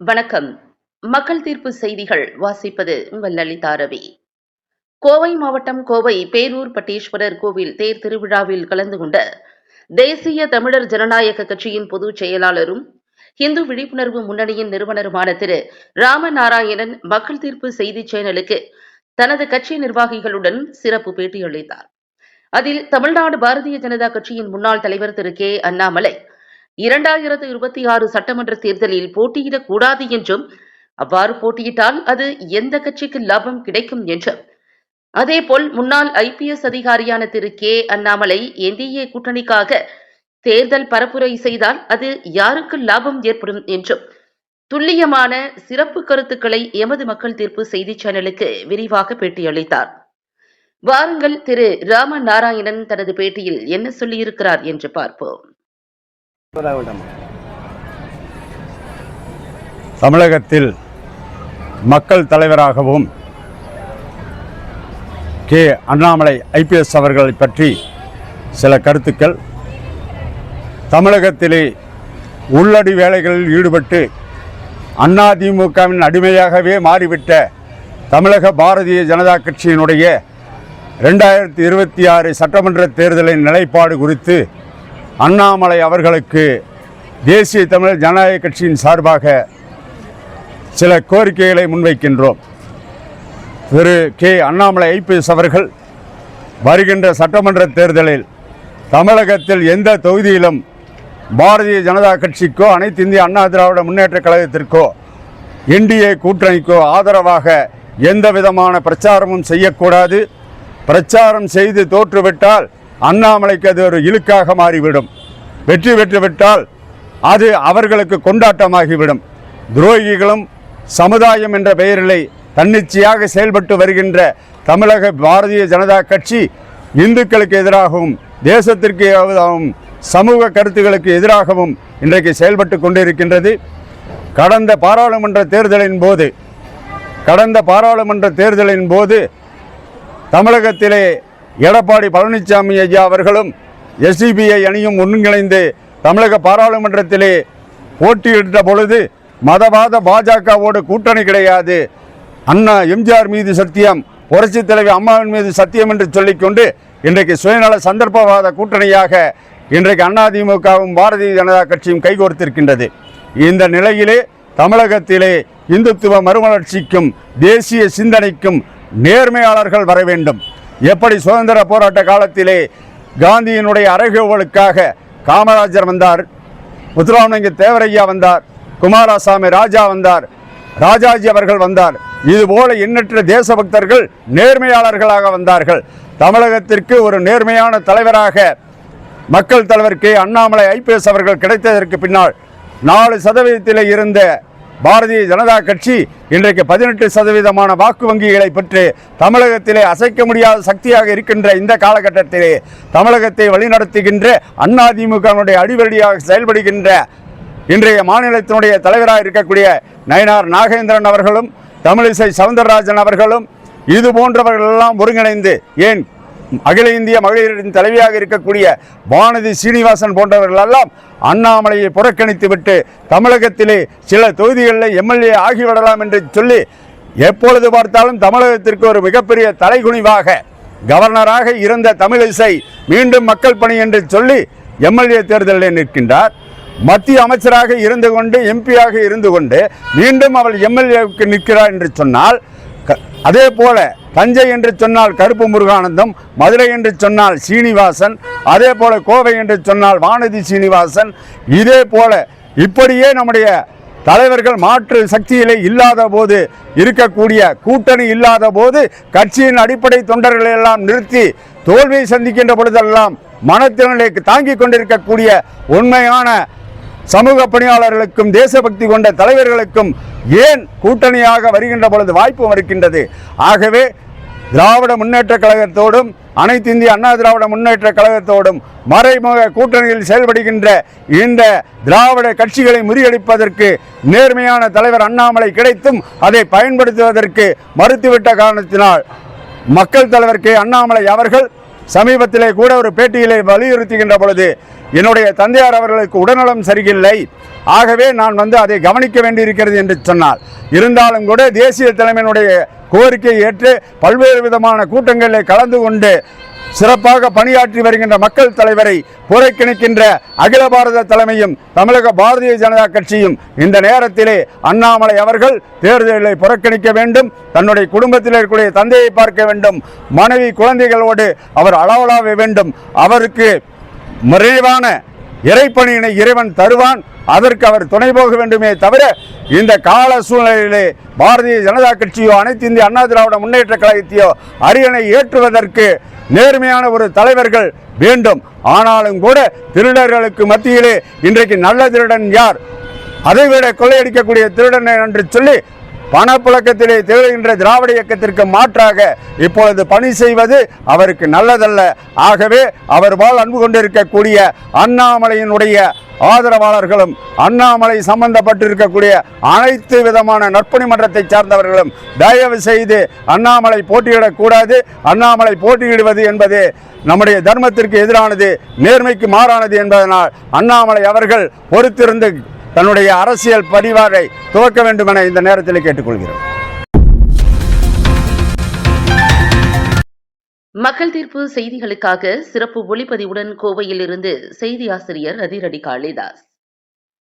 வணக்கம். மக்கள் தீர்ப்பு செய்திகள் வாசிப்பது உங்கள் லலிதா ரவி. கோவை மாவட்டம் கோவை பேரூர் பட்டீஸ்வரர் கோவில் தேர் திருவிழாவில் கலந்து கொண்ட தேசிய தமிழர் ஜனநாயக கட்சியின் பொதுச் செயலாளரும் இந்து விழிப்புணர்வு முன்னணியின் நிறுவனருமான திரு ராமநாராயணன் மக்கள் தீர்ப்பு செய்தி சேனலுக்கு தனது கட்சி நிர்வாகிகளுடன் சிறப்பு பேட்டியளித்தார். அதில் தமிழ்நாடு பாரதிய ஜனதா கட்சியின் முன்னாள் தலைவர் திரு கே அண்ணாமலை 2026 சட்டமன்ற தேர்தலில் போட்டியிடக்கூடாது என்றும், அவ்வாறு போட்டியிட்டால் அது எந்த கட்சிக்கு லாபம் கிடைக்கும் என்றும், அதேபோல் முன்னாள் IPS அதிகாரியான திரு கே அண்ணாமலை NDA கூட்டணிக்காக தேர்தல் பரப்புரை செய்தால் அது யாருக்கு லாபம் ஏற்படும் என்றும் துல்லியமான சிறப்பு கருத்துக்களை எமது மக்கள் தீர்ப்பு செய்தி சேனலுக்கு விரிவாக பேட்டியளித்தார். வாருங்கள், திரு ராமநாராயணன் தனது பேட்டியில் என்ன சொல்லியிருக்கிறார் என்று பார்ப்போம். தமிழகத்தில் மக்கள் தலைவராகவும் கே அண்ணாமலை IPS அவர்களை பற்றி சில கருத்துக்கள். தமிழகத்திலே உள்ளடி வேலைகளில் ஈடுபட்டு அதிமுகவின் அடிமையாகவே மாறிவிட்ட தமிழக பாரதிய ஜனதா கட்சியினுடைய 2026 சட்டமன்ற தேர்தலின் நிலைப்பாடு குறித்து அண்ணாமலை அவர்களுக்கு தேசிய தமிழர் ஜனநாயக கட்சியின் சார்பாக சில கோரிக்கைகளை முன்வைக்கின்றோம். திரு கே அண்ணாமலை IPS அவர்கள் வருகின்ற சட்டமன்ற தேர்தலில் தமிழகத்தில் எந்த தொகுதியிலும் பாரதிய ஜனதா கட்சிக்கோ அனைத்து இந்திய அண்ணா திராவிட முன்னேற்ற கழகத்திற்கோ NDA கூட்டணிக்கோ ஆதரவாக எந்த விதமான பிரச்சாரமும் செய்யக்கூடாது. பிரச்சாரம் செய்து தோற்றுவிட்டால் அண்ணாமலைக்கு அது ஒரு இழுக்காக மாறிவிடும். வெற்றி பெற்றுவிட்டால் அது அவர்களுக்கு கொண்டாட்டமாகிவிடும். துரோகிகளும் சமுதாயம் என்ற பெயரிலே தன்னிச்சையாக செயல்பட்டு வருகின்ற தமிழக பாரதிய ஜனதா கட்சி இந்துக்களுக்கு எதிராகவும் தேசத்திற்கு எதிராகவும் சமூக கருத்துக்களுக்கு எதிராகவும் இன்றைக்கு செயல்பட்டு கொண்டிருக்கின்றது. கடந்த பாராளுமன்ற தேர்தலின் போது தமிழகத்திலே எடப்பாடி பழனிசாமி ஐயா அவர்களும் SDPI அணியும் ஒருங்கிணைந்து தமிழக பாராளுமன்றத்திலே போட்டியிட்ட பொழுது மதவாத பாஜகவோடு கூட்டணி கிடையாது, அண்ணா எம்ஜிஆர் மீது சத்தியம், புரட்சித் தலைவி அம்மாவின் மீது சத்தியம் என்று சொல்லிக்கொண்டு இன்றைக்கு சுயநல சந்தர்ப்பவாத கூட்டணியாக இன்றைக்கு அதிமுகவும் பாரதிய ஜனதா கட்சியும் கைகோர்த்திருக்கின்றது. இந்த நிலையிலே தமிழகத்திலே இந்துத்துவ மறுமலர்ச்சிக்கும் தேசிய சிந்தனைக்கும் நேர்மையாளர்கள் வர வேண்டும். எப்படி சுதந்திர போராட்ட காலத்திலே காந்தியினுடைய அறைகூவலுக்காக காமராஜர் வந்தார், முத்துராமலிங்க தேவரையா வந்தார், குமாரசாமி ராஜா வந்தார், ராஜாஜி அவர்கள் வந்தார், இதுபோல எண்ணற்ற தேசபக்தர்கள் நேர்மையாளர்களாக வந்தார்கள். தமிழகத்திற்கு ஒரு நேர்மையான தலைவராக மக்கள் தலைவர் கே அண்ணாமலை IPS அவர்கள் கிடைத்ததற்கு பின்னால் 4% இருந்த பாரதிய ஜனதா கட்சி இன்றைக்கு 18% வாக்கு வங்கிகளை பெற்று தமிழகத்திலே அசைக்க முடியாத சக்தியாக இருக்கின்ற இந்த காலகட்டத்திலே தமிழகத்தை வழிநடத்துகின்ற அதிமுகவினுடைய அடிவடியாக செயல்படுகின்ற இன்றைய மாநிலத்தினுடைய தலைவராக இருக்கக்கூடிய நயினார் நாகேந்திரன் அவர்களும் தமிழிசை சவுந்தரராஜன் அவர்களும் இது போன்றவர்களெல்லாம் ஒருங்கிணைந்து, ஏன் அகில இந்திய மகளிரின் தலைவியாக இருக்கக்கூடிய வானதி சீனிவாசன் போன்றவர்களெல்லாம் அண்ணாமலையை புறக்கணித்து விட்டு தமிழகத்திலே சில தொகுதிகளில் MLA ஆகிவிடலாம் என்று சொல்லி எப்பொழுது பார்த்தாலும் தமிழகத்திற்கு ஒரு மிகப்பெரிய தலைகுனிவாக கவர்னராக இருந்த தமிழிசை மீண்டும் மக்கள் பணி என்று சொல்லி MLA தேர்தலில் நிற்கின்றார். மத்திய அமைச்சராக இருந்து கொண்டு MP-யாக இருந்து கொண்டு மீண்டும் அவள் MLA-வுக்கு நிற்கிறார் என்று சொன்னால், அதே போல தஞ்சை என்று சொன்னால் கருப்பு முருகானந்தம், மதுரை என்று சொன்னால் சீனிவாசன், அதே போல கோவை என்று சொன்னால் வானதி சீனிவாசன், இதே போல இப்படியே நம்முடைய தலைவர்கள் மாற்று சக்தியிலே இல்லாத போது, இருக்கக்கூடிய கூட்டணி இல்லாத போது கட்சியின் அடிப்படை தொண்டர்களை எல்லாம் நிறுத்தி தோல்வியை சந்திக்கின்ற பொழுதெல்லாம் மனத்திலே தாங்கிக் கொண்டிருக்கக்கூடிய உண்மையான சமூக பணியாளர்களுக்கும் தேசபக்தி கொண்ட தலைவர்களுக்கும் ஏன் கூட்டணியாக வருகின்ற பொழுது வாய்ப்பு மறுக்கின்றது? ஆகவே திராவிட முன்னேற்ற கழகத்தோடும் அனைத்து இந்திய அண்ணா திராவிட முன்னேற்ற கழகத்தோடும் மறைமுக கூட்டணியில் செயல்படுகின்ற இந்த திராவிட கட்சிகளை முறியடிப்பதற்கு நேர்மையான தலைவர் அண்ணாமலை கிடைத்தும் அதை பயன்படுத்துவதற்கு மறுத்துவிட்ட காரணத்தினால் மக்கள் தலைவர் கே அண்ணாமலை அவர்கள் சமீபத்திலே கூட ஒரு பேட்டியிலே வலியுறுத்துகின்ற பொழுது என்னுடைய தந்தையார் அவர்களுக்கு உடல்நலம் சரியில்லை, ஆகவே நான் அதை கவனிக்க வேண்டியிருக்கிறது என்று சொன்னார். இருந்தாலும் கூட தேசிய தலைமையினுடைய கோரிக்கையை ஏற்று பல்வேறு விதமான கூட்டங்களில் கலந்து கொண்டு சிறப்பாக பணியாற்றி வருகின்ற மக்கள் தலைவரை புறக்கணிக்கின்ற அகில பாரத தலைமையும் தமிழக பாரதிய ஜனதா கட்சியும் இந்த நேரத்திலே அண்ணாமலை அவர்கள் தேர்தலை புறக்கணிக்க வேண்டும், தன்னுடைய குடும்பத்தில் இருக்கக்கூடிய தந்தையை பார்க்க வேண்டும், மனைவி குழந்தைகளோடு அவர் அளவலாக வேண்டும், அவருக்கு நிறைவான இறைப்பணியினை இறைவன் தருவான், அதற்கு அவர் துணை போக வேண்டுமே தவிர இந்த கால சூழ்நிலையிலே பாரதிய ஜனதா கட்சியோ அனைத்து இந்திய அண்ணா திராவிட முன்னேற்ற கழகத்தையோ அரியணை ஏற்றுவதற்கு நேர்மையான ஒரு தலைவர்கள் வேண்டும். ஆனாலும் கூட திருடர்களுக்கு மத்தியிலே இன்றைக்கு நல்ல திருடன் யார், அதைவிட கொள்ளையடிக்கக்கூடிய திருடன் என்று சொல்லி பணப்புழக்கத்திலே திகழ்கின்ற திராவிட இயக்கத்திற்கு மாற்றாக இப்பொழுது பணி செய்வது அவருக்கு நல்லதல்ல. ஆகவே அவர் போல் அன்பு கொண்டிருக்கக்கூடிய அண்ணாமலையினுடைய ஆதரவாளர்களும் அண்ணாமலை சம்பந்தப்பட்டிருக்கக்கூடிய அனைத்து விதமான நற்பணி மன்றத்தை சார்ந்தவர்களும் தயவு செய்து அண்ணாமலை போட்டியிடக்கூடாது. அண்ணாமலை போட்டியிடுவது என்பது நம்முடைய தர்மத்திற்கு எதிரானது, நேர்மைக்கு மாறானது என்பதனால் அண்ணாமலை அவர்கள் பொறுத்திருந்து தன்னுடைய அரசியல் பரிவாரை துவக்க வேண்டும் என இந்த நேரத்தில் கேட்டுக்கொள்கிறோம். மக்கள் தீர்ப்பு செய்திகளுக்காக சிறப்பு ஒளிப்பதிவுடன் கோவையில் இருந்து செய்தி ஆசிரியர் அதிரடி காளிதாஸ்.